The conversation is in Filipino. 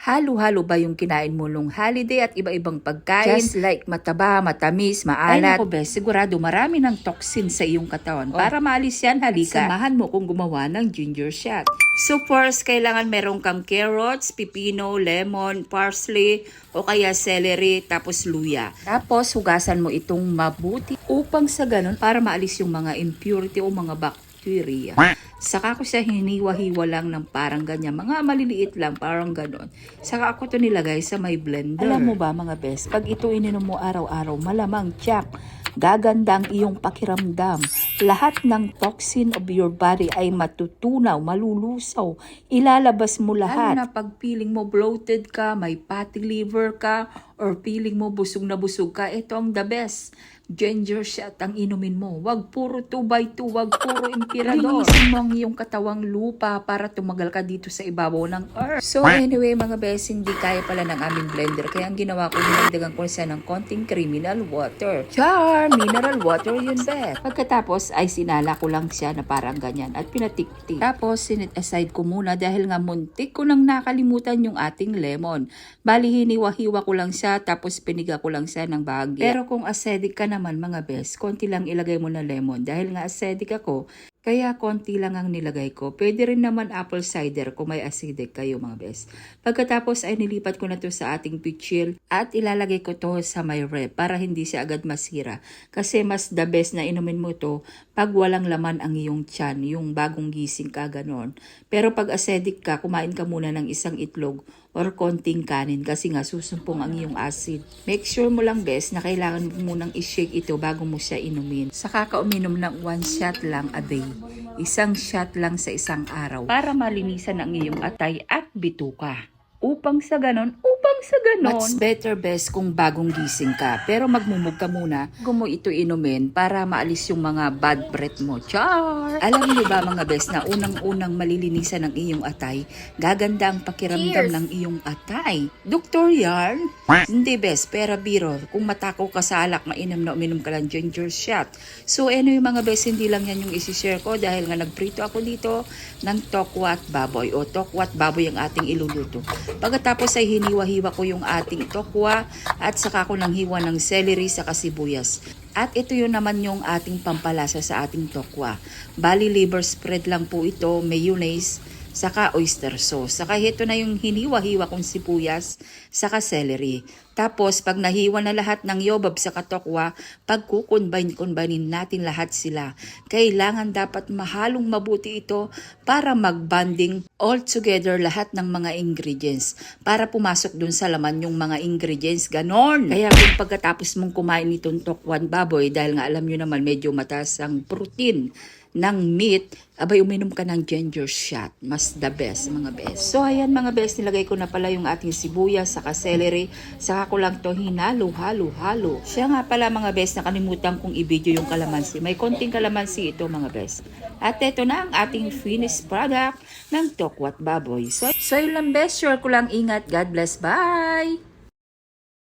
Halo-halo ba yung kinain mo nung holiday at iba-ibang pagkain? Just like mataba, matamis, maalat. Ay naku bes, sigurado marami ng toxin sa iyong katawan. Para maalis yan, halika. Samahan mo kung gumawa ng ginger shot. So first, kailangan meron kang carrots, pipino, lemon, parsley, o kaya celery, tapos luya. Tapos hugasan mo itong mabuti upang sa ganun para maalis yung mga impurity o mga bacteria. Saka ko siya hiniwa-hiwa lang ng parang ganyan. Mga maliliit lang, parang ganon. Saka ako to nilagay sa may blender. Alam mo ba mga best, pag ito ininom mo araw-araw, malamang tiyak, gaganda ang iyong pakiramdam. Lahat ng toxin of your body ay matutunaw, malulusaw. Ilalabas mo lahat. Lalo na pag feeling mo bloated ka, may fatty liver ka, or feeling mo busog na busog ka, ito ang the best. Ginger shot ang inumin mo. Wag puro 2x2, wag puro emperador. Linisin mo ang iyong katawang lupa para tumagal ka dito sa ibabaw ng earth. So anyway mga bes, hindi kaya pala ng aming blender. Kaya ang ginawa ko, dinagdagan ko siya ng konting criminal water. Char! Mineral water yun bes. Pagkatapos ay sinala ko lang siya na parang ganyan at pinatiktik. Tapos sinit aside ko muna dahil nga muntik ko nang nakalimutan yung ating lemon. Bali hiniwa-hiwa ko lang siya tapos piniga ko lang siya ng bahagya. Pero kung acidic ka naman mga bes, konti lang ilagay mo na lemon. Dahil nga acidic ako, kaya konti lang ang nilagay ko. Pwede rin naman apple cider kung may acidic kayo mga bes. Pagkatapos ay nilipat ko na to sa ating pitchil at ilalagay ko to sa may rep para hindi siya agad masira. Kasi mas the best na inumin mo to pag walang laman ang iyong tiyan, yung bagong gising ka ganon. Pero pag acidic ka, kumain ka muna ng isang itlog or konting kanin kasi nga susumpong ang iyong acid. Make sure mo lang bes na kailangan mo munang i-shake ito bago mo siya inumin. Saka ka uminom ng 1 shot lang a day. Isang shot lang sa isang araw para malinisan ang iyong atay at bituka. Upang sa ganon, much better best kung bagong gising ka. Pero magmumug ka muna kung mo ito inumin para maalis yung mga bad breath mo. Char! Alam niyo ba mga best na unang-unang malilinisan ng iyong atay, gaganda ang pakiramdam ng iyong atay. Dr. Yarn? Hindi best, pero biro. Kung matakaw ka sa alak, mainam na uminom ka lang ginger shot. So anyway mga best, hindi lang yan yung isi-share ko dahil nga nagprito ako dito ng tokwa at baboy o tokwa at baboy ang ating iluluto. Pagkatapos ay hiniwa-hiwa ko yung ating tokwa at saka ko nang hiwa ng celery sa sibuyas. At ito yun naman yung ating pampalasa sa ating tokwa. Bali liver spread lang po ito, mayonnaise, saka oyster sauce. Saka ito na yung hiniwa-hiwa kong sibuyas, saka celery. Tapos pag nahiwa na lahat ng yobab sa katokwa, pag kukonbine-konbinin natin lahat sila. Kailangan dapat mahalong mabuti ito para mag-bonding all together lahat ng mga ingredients. Para pumasok dun sa laman yung mga ingredients, ganon. Kaya kung pagkatapos mong kumain itong tokwan baboy, dahil nga alam nyo naman medyo mataas ang protein ng meat, abay uminom ka ng ginger shot. Mas the best mga best. So ayan mga best, nilagay ko na pala yung ating sibuyas, saka celery, saka ko lang to hinalo-halo-halo. Siya nga pala mga best, nakalimutan kong i-video yung kalamansi. May konting kalamansi ito mga best. At ito na ang ating finished product ng tokwat baboy. So yun lang best, sure ko lang ingat. God bless, bye!